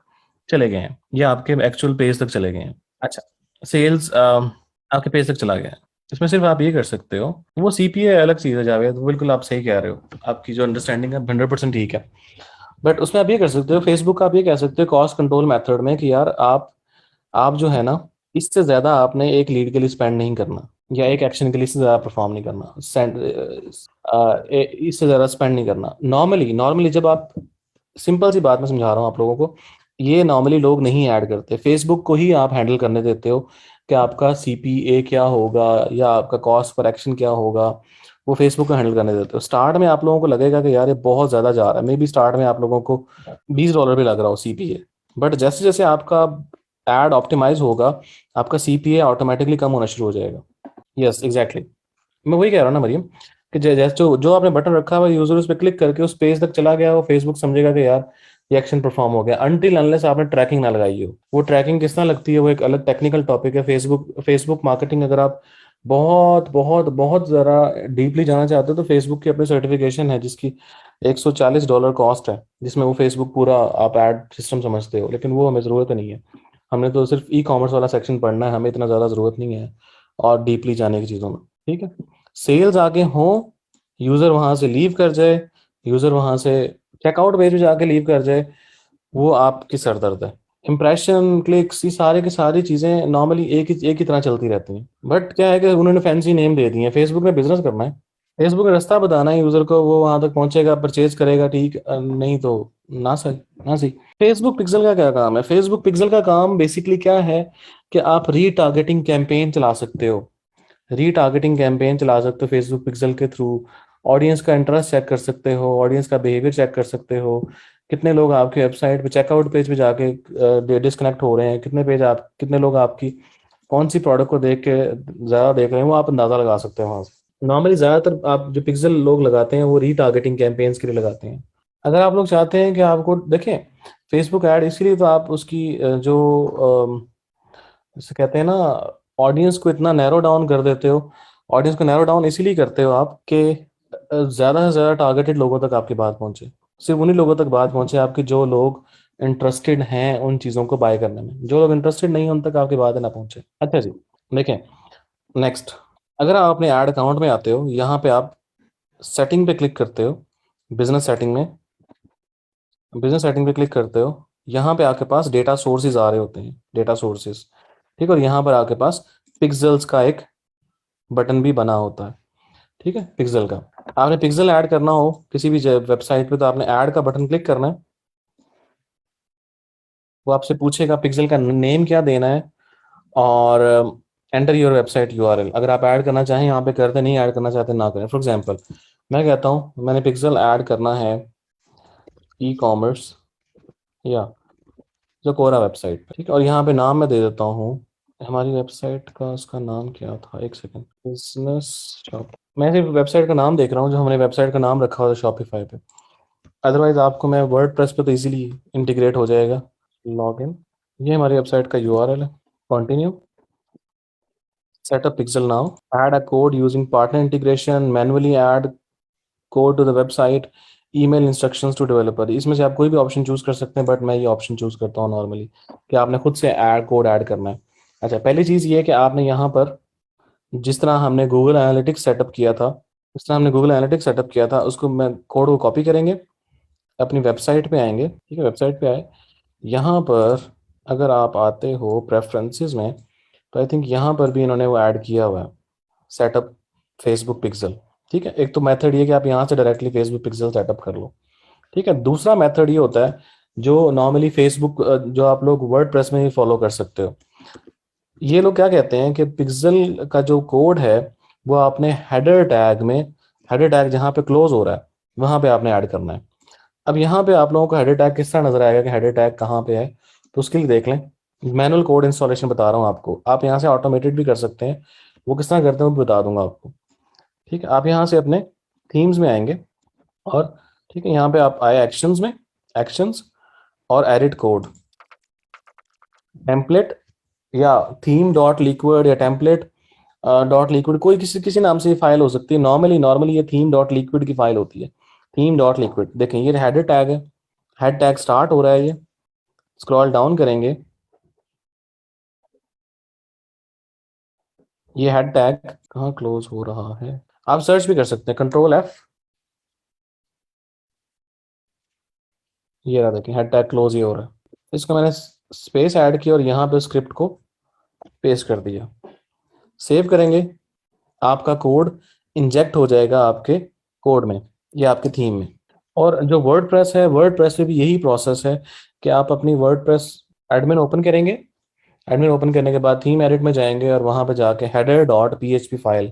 चले गए हैं या आपके एक्चुअल पेज तक चले गए हैं। अच्छा, सेल्स आपके पेज तक चला गया है, इसमें सिर्फ आप ये कर सकते हो, वो सीपीए अलग चीज़ है जावेद, वो बिल्कुल आप सही कह रहे हो, आपकी जो अंडरस्टैंडिंग है 100% ठीक है। बट उसमें आप ये कर सकते हो, फेसबुक का आप ये कह सकते हो कॉस्ट कंट्रोल मेथड में कि यार आप जो है ना, इससे ज्यादा आपने एक लीड के लिए स्पेंड नहीं करना, या एक एक्शन के लिए इससे ज्यादा परफॉर्म नहीं करना, इससे ज्यादा स्पेंड नहीं करना। नॉर्मली नॉर्मली जब आप, सिंपल सी बात मैं समझा रहा हूँ आप लोगों को, ये नॉर्मली लोग नहीं ऐड करते, फेसबुक को ही आप हैंडल करने देते हो कि आपका सीपीए क्या होगा या आपका कॉस्ट पर एक्शन क्या होगा, वो फेसबुक को हैंडल करने देते हो। स्टार्ट में आप लोगों को लगेगा कि यार ये बहुत ज्यादा जा रहा है, मे बी स्टार्ट में आप लोगों को $20 भी लग रहा हो सीपीए, बट जैसे जैसे आपका एड ऑप्टिमाइज होगा, आपका सीपीए ऑटोमेटिकली कम होना शुरू हो जाएगा। यस एग्जैक्टली, मैं वही कह रहा हूँ ना मरियम, कि जैसे जो जो आपने बटन रखा हुआ, यूजर उस पर क्लिक करके उस पेज तक चला गया, वो फेसबुक समझेगा कि यार ये एक्शन परफॉर्म हो गया, अनटिल अनलेस आपने ट्रैकिंग ना लगाई हो। वो ट्रैकिंग किस तरह लगती है वो एक अलग टेक्निकल टॉपिक है। फेसबुक मार्केटिंग अगर आप बहुत बहुत बहुत ज़रा डीपली जाना चाहते हो तो फेसबुक की अपनी सर्टिफिकेशन है जिसकी $140 कॉस्ट है, जिसमें वो फेसबुक पूरा आप एड सिस्टम समझते हो, लेकिन वो हमें ज़रूरत नहीं है। हमने तो सिर्फ ई कॉमर्स वाला सेक्शन पढ़ना है, हमें इतना ज़्यादा ज़रूरत नहीं है और डीपली जाने की चीज़ों में, ठीक है? सेल्स आगे हो, यूज़र वहां से लीव कर जाए, यूज़र वहां से चेकआउट पेज पे जाके लीव कर जाए, वो आपकी सरदर्द है। इंप्रेशन, क्लिक्स, ये सारे की सारी चीज़ें नॉर्मली एक ही तरह चलती रहती हैं, बट क्या है कि उन्होंने फैंसी नेम दे दिए हैं। फेसबुक ने बिजनेस करना है, फेसबुक ने रास्ता बताना है यूज़र को, वो वहां तक पहुंचेगा, परचेज करेगा, ठीक, नहीं तो ना सही, ना सही। फेसबुक पिक्सल का क्या काम है? फेसबुक पिक्सल का काम बेसिकली क्या है कि आप रीटारगेटिंग कैंपेन चला सकते हो, रीटारगेटिंग कैंपेन चला सकते हो फेसबुक पिक्सल के थ्रू। ऑडियंस का इंटरेस्ट चेक कर सकते हो, ऑडियंस का बिहेवियर चेक कर सकते हो, कितने लोग आपके वेबसाइट पे चेकआउट पेज पे जाके डिस्कनेक्ट हो रहे हैं, कितने लोग आपकी कौन सी प्रोडक्ट को देख के ज़्यादा देख रहे हैं, वो आप अंदाज़ा लगा सकते हो वहाँ से। नॉर्मली ज़्यादातर आप जो पिक्सल लोग लगाते हैं वो रीटारगेटिंग कैंपेन्स के लिए लगाते हैं। अगर आप लोग चाहते हैं कि आपको देखें फेसबुक ऐड, इसीलिए तो आप उसकी जैसे कहते हैं ना, ऑडियंस को इतना नैरो डाउन कर देते हो। ऑडियंस को नैरो डाउन इसीलिए करते हो आप कि ज़्यादा से ज़्यादा टारगेटेड लोगों तक आपकी बात पहुंचे, सिर्फ उन्हीं लोगों तक बात पहुंचे आपकी जो लोग इंटरेस्टेड हैं उन चीज़ों को बाय करने में, जो लोग इंटरेस्टेड नहीं हैं उन तक आपकी बात ना पहुंचे। अच्छा जी, देखें नेक्स्ट, अगर आप अपने ऐड अकाउंट में आते हो, यहाँ पे आप सेटिंग पे क्लिक करते हो, बिजनेस सेटिंग में, बिजनेस सेटिंग पे क्लिक करते हो, यहाँ पे आपके पास डेटा सोर्सेज आ रहे होते हैं, डेटा सोर्सेज, ठीक है, और यहाँ पर आपके पास पिक्सल्स का एक बटन भी बना होता है, ठीक है, पिक्सल का। आपने पिक्सल ऐड करना हो किसी भी वेबसाइट पे तो आपने ऐड का बटन क्लिक करना है, वो आपसे पूछेगा पिक्सल का नेम क्या देना है और एंटर योर वेबसाइट यूआरएल। अगर आप ऐड करना चाहें यहाँ पे करते, नहीं ऐड करना चाहते ना करें। फॉर एग्जांपल मैं कहता हूँ मैंने पिक्सल ऐड करना है ई कॉमर्स या जो कोरा वेबसाइट पे, ठीक है। और यहाँ पे नाम मैं दे देता हूँ हमारी वेबसाइट का, उसका नाम क्या था, एक सेकंड, बिजनेस शॉप। मैं सिर्फ वेबसाइट का नाम देख रहा हूँ, जो हमने वेबसाइट का नाम रखा हुआ था शॉपिफाई पे। अदरवाइज आपको मैं वर्ड प्रेस पे तो इजीली इंटीग्रेट हो जाएगा। लॉगिन, ये हमारी वेबसाइट का यूआरएल है। Continue, setup pixel now, add a code using partner integration, manually add code to the website, email instructions to developer. इसमें से आप कोई भी ऑप्शन चूज कर सकते हैं, बट मैं ये ऑप्शन चूज करता हूँ नॉर्मली, कि आपने खुद से ऐड कोड ऐड करना है। अच्छा, पहली चीज़ ये है कि आपने यहाँ पर जिस तरह हमने गूगल एनालिटिक्स सेटअप किया था, उसको मैं कोड को कॉपी करेंगे, अपनी वेबसाइट पे आएंगे, ठीक है। वेबसाइट पे आए, यहाँ पर अगर आप आते हो प्रेफरेंसेस में, तो आई थिंक यहाँ पर भी इन्होंने वो ऐड किया हुआ है, सेटअप फेसबुक पिक्सल। ठीक है, एक तो मेथड ये कि आप यहाँ से डायरेक्टली फेसबुक पिक्सल सेटअप कर लो, ठीक है। दूसरा मेथड ये होता है, जो नॉर्मली फेसबुक, जो आप लोग वर्ड प्रेस में ही फॉलो कर सकते हो। ये लोग क्या कहते हैं कि पिक्सल का जो कोड है, वो आपने हेडर टैग में, हेडर टैग जहाँ पे क्लोज हो रहा है वहां पे आपने ऐड करना है। अब यहाँ पे आप लोगों को हेडर टैग किस तरह नजर आएगा कि हेडर टैग कहाँ पे है, तो उसके लिए देख लें। मैनुअल कोड इंस्टॉलेशन बता रहा हूँ आपको, आप यहाँ से ऑटोमेटेड भी कर सकते हैं, वो किस तरह करते हैं वो भी बता दूंगा आपको। ठीक है, आप यहाँ से अपने थीम्स में आएंगे, और ठीक है, यहाँ पे आप आए एक्शंस में, एक्शंस, और एडिट कोड, टेम्पलेट या थीम डॉट लिक्विड या टेम्पलेट डॉट लिक्विड, कोई किसी किसी नाम से ये फाइल हो सकती है। नॉर्मली नॉर्मली ये थीम डॉट लिक्विड की फाइल होती है, थीम डॉट लिक्विड। देखें, ये हेडर टैग है, हेड टैग स्टार्ट हो रहा है, ये स्क्रॉल डाउन करेंगे, ये हेड टैग कहाँ क्लोज हो रहा है, आप सर्च भी कर सकते हैं, कंट्रोल F, ये रहा, देखें हेड टैग क्लोज ही हो रहा है। इसको मैंने स्पेस ऐड किया और यहाँ पे स्क्रिप्ट को पेस्ट कर दिया, सेव करेंगे, आपका कोड इंजेक्ट हो जाएगा आपके कोड में, या आपके थीम में। और जो वर्ड प्रेस है, वर्ड प्रेस में भी यही प्रोसेस है कि आप अपनी वर्ड प्रेस एडमिन ओपन करेंगे, एडमिन ओपन करने के बाद थीम एडिट में जाएंगे, और वहां पे जाके हेडर डॉट PHP फाइल,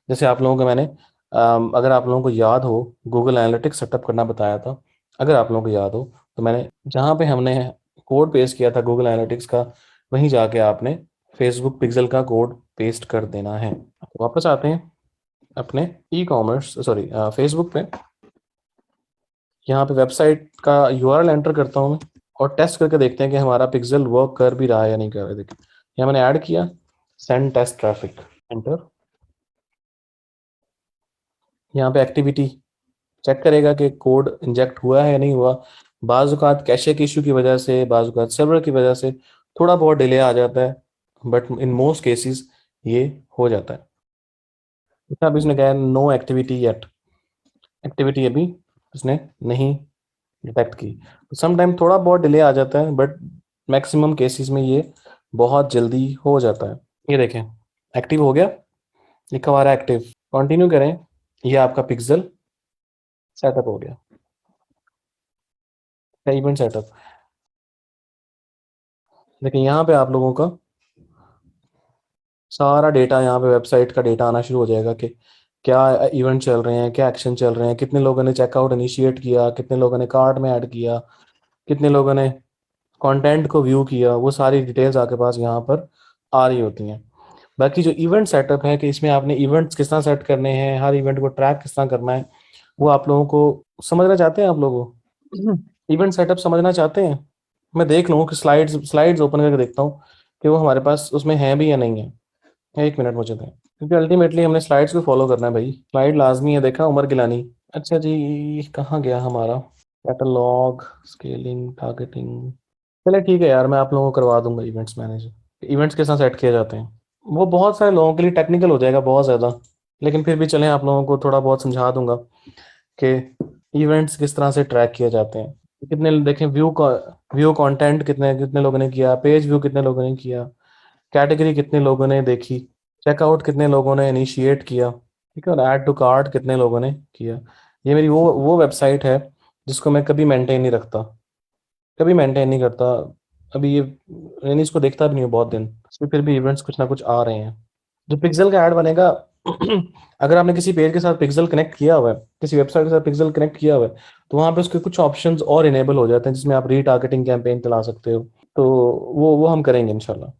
जैसे आप लोगों को मैंने अगर आप लोगों को याद हो, गूगल एनालिटिक्स सेटअप करना बताया था, अगर आप लोगों को याद हो, तो मैंने जहाँ पे हमने कोड पेस्ट किया था गूगल एनालिटिक्स का, वहीं जाके आपने फेसबुक पिक्सल का कोड पेस्ट कर देना है। वापस आते हैं अपने ई कॉमर्स, सॉरी, फेसबुक पे। यहाँ पे वेबसाइट का URL एंटर करता हूँ मैं, और टेस्ट करके देखते हैं कि हमारा पिक्सल वर्क कर भी रहा है या नहीं कर रहा है। देखिए, यहाँ मैंने ऐड किया, सेंड टेस्ट ट्रैफिक, एंटर। यहाँ पे एक्टिविटी चेक करेगा कि कोड इंजेक्ट हुआ है या नहीं हुआ। बाज़-औक़ात कैशे के इशू की वजह से, बाज़-औक़ात सर्वर की वजह से थोड़ा बहुत डिले आ जाता है, बट इन मोस्ट केसेस ये हो जाता है। अब इसने कहा नो एक्टिविटी येट, एक्टिविटी अभी इसने नहीं डिटेक्ट की। समटाइम थोड़ा बहुत डिले आ जाता है, बट मैक्सिमम केसेस में ये बहुत जल्दी हो जाता है। ये देखें, एक्टिव हो गया, लिखा हुआ है एक्टिव। कंटिन्यू करें, ये आपका पिक्सल सेटअप हो गया, इवेंट सेटअप। लेकिन यहाँ पे आप लोगों का सारा डेटा, यहाँ पे वेबसाइट का डेटा आना शुरू हो जाएगा कि क्या इवेंट चल रहे हैं, क्या एक्शन चल रहे हैं, कितने लोगों ने चेकआउट इनिशिएट किया, कितने लोगों ने कार्ट में ऐड किया, कितने लोगों ने कंटेंट को व्यू किया, वो सारी डिटेल्स आपके पास यहाँ पर आ रही होती हैं। बाकी जो इवेंट सेटअप है, कि इसमें आपने इवेंट्स किस तरह सेट करने हैं, हर इवेंट को ट्रैक किस तरह करना है, वो आप लोगों को समझना चाहते हैं, आप लोगों इवेंट सेटअप समझना चाहते हैं। मैं देख लूँ कि स्लाइड्स स्लाइड्स ओपन करके देखता हूँ कि वो हमारे पास उसमें है भी या नहीं है। एक मिनट मुझे दें, क्योंकि अल्टीमेटली हमने स्लाइड्स को फॉलो करना है भाई, स्लाइड लाजमी है। देखा उमर गिलानी, अच्छा जी, कहाँ गया हमारा कैटलॉग, स्केलिंग, टारगेटिंग। चलिए ठीक है यार, मैं आप लोगों को करवा दूंगा इवेंट्स मैनेजर, इवेंट्स के साथ सेट किए जाते हैं। वो बहुत सारे लोगों के लिए टेक्निकल हो जाएगा बहुत ज़्यादा, लेकिन फिर भी चलें, आप लोगों को थोड़ा बहुत समझा दूंगा कि इवेंट्स किस तरह से ट्रैक किए जाते हैं। कितने देखें, व्यू कंटेंट कितने कितने लोगों ने किया, पेज व्यू कितने लोगों ने किया, कैटेगरी कितने लोगों ने देखी, चेकआउट कितने लोगों ने इनिशिएट किया, ठीक है, और ऐड टू कार्ट कितने लोगों ने किया। ये मेरी वो वेबसाइट है जिसको मैं कभी मेंटेन नहीं रखता, कभी मेंटेन नहीं करता। अभी ये, यानी इसको देखता भी नहीं हूँ बहुत दिन, इसमें फिर भी इवेंट्स कुछ ना कुछ आ रहे हैं। जो पिक्सल का ऐड बनेगा, अगर आपने किसी पेज के साथ पिक्सल कनेक्ट किया हुआ है, किसी वेबसाइट के साथ पिक्सल कनेक्ट किया हुआ है, तो वहां पे उसके कुछ ऑप्शंस और इनेबल हो जाते हैं जिसमें आप रीटारगेटिंग कैंपेन चला सकते हो। तो वो हम करेंगे इंशाल्लाह।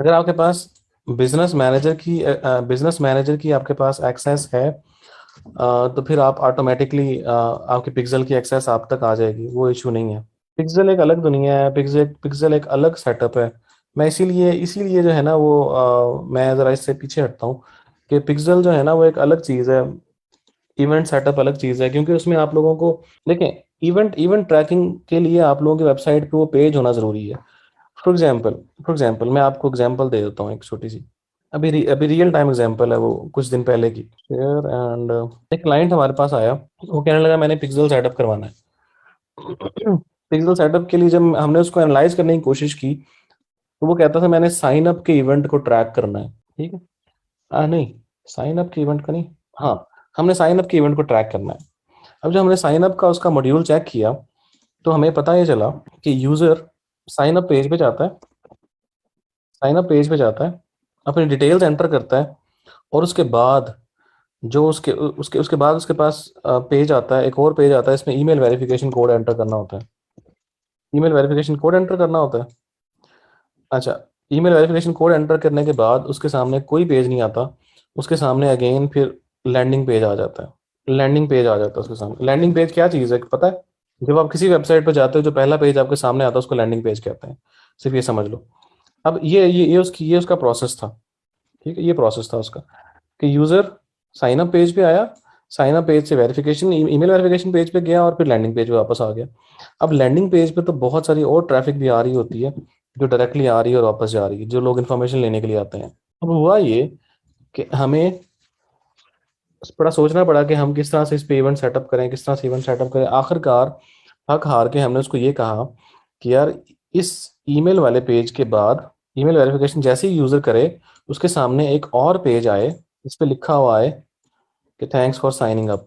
अगर आपके पास बिजनेस मैनेजर की आपके पास एक्सेस है, तो फिर आप ऑटोमेटिकली आपके पिक्सल की एक्सेस आप तक आ जाएगी, वो इशू नहीं है। पिक्सल एक अलग दुनिया है, पिक्सल पिक्सल एक अलग सेटअप है। मैं इसीलिए इसीलिए जो है ना वो मैं ज़रा इससे पीछे हटता हूँ कि पिक्सल जो है ना वो एक अलग चीज़ है। इवेंट सेटअप अलग चीज़ है, क्योंकि उसमें आप लोगों को देखें, इवेंट इवेंट ट्रैकिंग के लिए आप लोगों की वेबसाइट पे वो पेज होना ज़रूरी है। फॉर एग्जाम्पल मैं आपको एग्जाम्पल दे देता हूँ एक छोटी सी। अभी रियल टाइम एग्जाम्पल है वो, कुछ दिन पहले की शेयर एंड। एक क्लाइंट हमारे पास आया, वो कहने लगा मैंने पिक्सल सेटअप करवाना है। पिक्सल सेटअप के लिए जब हमने उसको एनालाइज करने की कोशिश की, तो वो कहता था मैंने साइन अप के इवेंट को ट्रैक करना है। ठीक है। नहीं, साइन अप के इवेंट का नहीं। हाँ, हमने साइन अप के इवेंट को ट्रैक करना है। अब जब हमने साइन अप का उसका मॉड्यूल चेक किया, तो हमें पता ये चला कि यूजर साइन अप पेज पे जाता है, साइन अप पेज पे जाता है, अपनी डिटेल्स एंटर करता है, और उसके बाद जो उसके उसके उसके बाद उसके पास पेज आता है, एक और पेज आता है, इसमें ईमेल वेरिफिकेशन कोड एंटर करना होता है। ईमेल वेरिफिकेशन कोड एंटर करना होता है। अच्छा, ईमेल वेरिफिकेशन कोड एंटर करने के बाद उसके सामने कोई पेज नहीं आता, उसके सामने अगेन फिर लैंडिंग पेज आ जाता है। लैंडिंग पेज आ जाता है उसके सामने। लैंडिंग पेज क्या चीज़ है पता है? जब आप किसी वेबसाइट पर जाते हो, जो पहला पेज आपके सामने आता है उसको लैंडिंग पेज कहते हैं। सिर्फ ये समझ लो। अब ये उसका प्रोसेस था। ठीक है, ये प्रोसेस था उसका कि यूज़र साइन अप पेज पे आया, साइन अप पेज से वेरिफिकेशन ईमेल वेरिफिकेशन पेज पे गया, और फिर लैंडिंग पेज पे वापस आ गया। अब लैंडिंग पेज पे तो बहुत सारी और ट्रैफिक भी आ रही होती है, जो डायरेक्टली आ रही है और वापस जा रही है, जो लोग इन्फॉर्मेशन लेने के लिए आते हैं। अब हुआ ये कि हमें बड़ा सोचना पड़ा कि हम किस तरह से इस पे इवेंट सेटअप करें, किस तरह से इवेंट सेटअप करें। आखिरकार थक हार के हमने उसको ये कहा कि यार, इस ईमेल वाले पेज के बाद ईमेल वेरिफिकेशन जैसे ही यूज़र करे, उसके सामने एक और पेज आए, इस पे लिखा हुआ है कि thanks for signing up.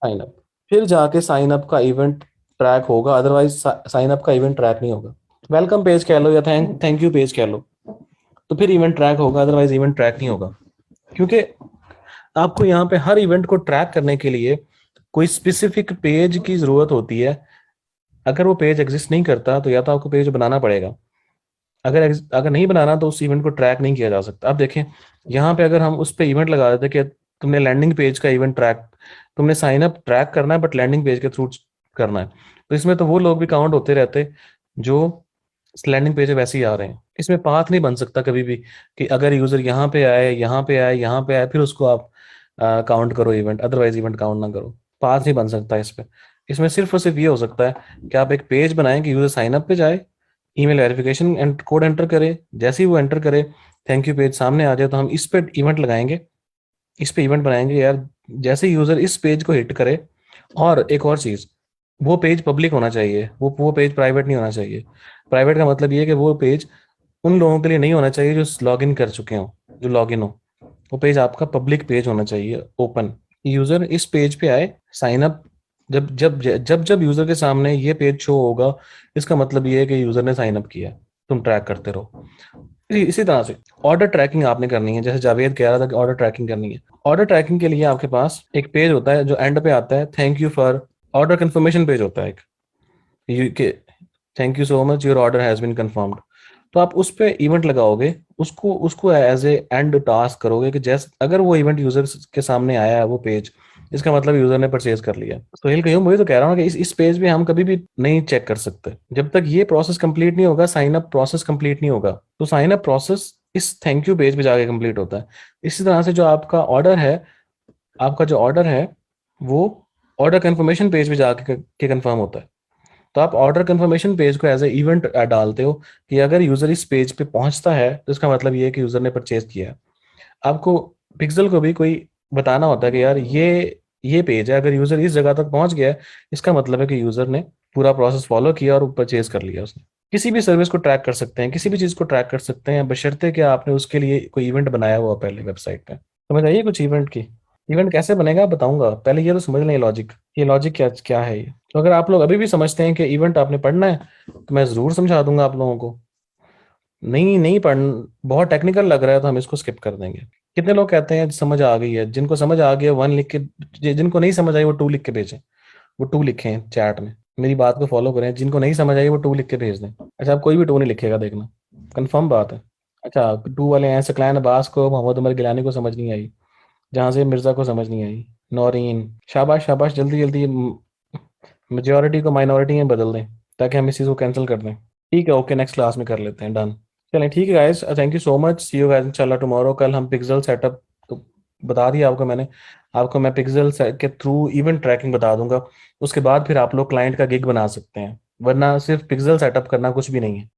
Sign up, फिर जाके साइन अप का इवेंट ट्रैक होगा, अदरवाइज साइन अप का इवेंट ट्रैक नहीं होगा। वेलकम पेज कह लो या थैंक यू पेज कह लो, तो फिर इवेंट ट्रैक होगा, अदरवाइज इवेंट ट्रैक नहीं होगा। क्योंकि आपको यहाँ पे हर इवेंट को ट्रैक करने के लिए कोई स्पेसिफिक पेज की जरूरत होती है। अगर वो पेज एग्जिस्ट नहीं करता, तो या तो आपको पेज बनाना पड़ेगा। अगर नहीं बनाना, तो उस इवेंट को ट्रैक नहीं किया जा सकता। अब देखें, यहाँ पे अगर हम उस पे इवेंट लगा देते कि तुमने लैंडिंग पेज का इवेंट ट्रैक, तुमने साइन अप ट्रैक करना है बट लैंडिंग पेज के थ्रू करना है, तो इसमें तो वो लोग भी काउंट होते रहते जो लैंडिंग पेज पे वैसे ही आ रहे हैं। इसमें पाथ नहीं बन सकता कभी भी कि अगर यूजर यहाँ पे आए, यहाँ पे आए, यहाँ पे आए, फिर उसको आप काउंट करो इवेंट, अदरवाइज इवेंट काउंट ना करो। पाथ नहीं बन सकता इस पे। इसमें सिर्फ और सिर्फ ये हो सकता है कि आप एक पेज बनाएं कि यूजर साइन अप पे जाए, ईमेल वेरिफिकेशन कोड एंटर करे, जैसे ही वो एंटर करे, थैंक यू पेज सामने आ जाए, तो हम इस पे इवेंट लगाएंगे, इस पे इवेंट बनाएंगे यार, जैसे यूजर इस पेज को हिट करे। और एक और चीज, वो पेज पब्लिक होना चाहिए, वो पेज प्राइवेट नहीं होना चाहिए। प्राइवेट का मतलब ये है कि वो पेज उन लोगों के लिए नहीं होना चाहिए जो लॉग इन कर चुके हो, जो लॉग इन हो। वो पेज आपका पब्लिक पेज होना चाहिए, ओपन। यूजर इस पेज पे आए, साइन अप, जब जब जब जब यूजर के सामने ये पेज शो होगा, इसका मतलब ये है कि यूजर ने साइन अप किया है। तुम ट्रैक करते रहो। इसी तरह से ऑर्डर ट्रैकिंग आपने करनी है, जैसे जावेद कह रहा था कि ऑर्डर ट्रैकिंग करनी है। ऑर्डर ट्रैकिंग के लिए आपके पास एक पेज होता है जो एंड पे आता है, thank you for order confirmation page होता है एक, thank you so much your order has been confirmed. तो आप उस पे इवेंट लगाओगे, उसको उसको एज ए एंड टास्क करोगे कि जैसे अगर वो इवेंट यूजर के सामने आया है वो पेज, इसका मतलब यूजर ने परचेज कर लिया। तो हिल कहीं वही तो कह रहा हूँ कि इस पेज पे हम कभी भी नहीं चेक कर सकते जब तक ये प्रोसेस कंप्लीट नहीं होगा, साइन अप प्रोसेस कंप्लीट नहीं होगा। तो साइन अप प्रोसेस इस थैंक यू पेज पे जाके कंप्लीट होता है। इसी तरह से जो आपका जो ऑर्डर है वो ऑर्डर कंफर्मेशन पेज पे जाके के कंफर्म होता है। तो आप ऑर्डर कंफर्मेशन पेज को एज ए इवेंट डालते हो कि अगर यूजर इस पेज पे पहुंचता है, तो इसका मतलब ये है कि यूजर ने परचेज किया है। आपको पिक्सल को भी कोई बताना होता है कि यार ये पेज है, अगर यूजर इस जगह तक पहुंच गया है, इसका मतलब है कि यूजर ने पूरा प्रोसेस फॉलो किया और परचेज कर लिया उसने। किसी भी सर्विस को ट्रैक कर सकते हैं, किसी भी चीज को ट्रैक कर सकते हैं, बशर्ते कि आपने उसके लिए कोई इवेंट बनाया हुआ पहले वेबसाइट पे। समझ आइए कुछ इवेंट की। इवेंट कैसे बनेगा बताऊंगा, पहले ये तो समझ लें लॉजिक। ये लॉजिक क्या क्या है ये। तो अगर आप लोग अभी भी समझते हैं कि इवेंट आपने पढ़ना है, तो मैं ज़रूर समझा दूंगा आप लोगों को। नहीं नहीं पढ़, बहुत टेक्निकल लग रहा है तो हम इसको स्किप कर देंगे। कितने लोग कहते हैं समझ आ गई है? जिनको समझ आ गया वन लिख के, जिनको नहीं समझ आई वो टू लिख के भेजें। वो टू लिखें चैट में, मेरी बात को फॉलो करें, जिनको नहीं समझ आई वो टू लिख के भेज दें। अच्छा, अब कोई भी टू नहीं लिखेगा, देखना। कंफर्म बात है। अच्छा, टू वाले हैं, सकलैन अब्बास को, मोहम्मद उमर गिलानी को समझ नहीं आई, जहां से मिर्जा को समझ नहीं आई, नौरीन, शाबाश शाबाश, जल्दी जल्दी मेजोरिटी को माइनॉरिटी में बदल दें, ताकि हम इस चीज़ को कैंसिल कर दें। ठीक है, ओके, नेक्स्ट क्लास में कर लेते हैं, डन। चलें, ठीक है guys, thank you so much, see you guys इंशाल्लाह टुमारो। कल हम पिक्सल सेटअप तो बता दिया आपको मैंने। आपको मैं पिक्सल के थ्रू इवेंट ट्रैकिंग बता दूंगा। उसके बाद फिर आप लोग क्लाइंट का गिग बना सकते हैं, वरना सिर्फ पिक्सल सेटअप करना कुछ भी नहीं है।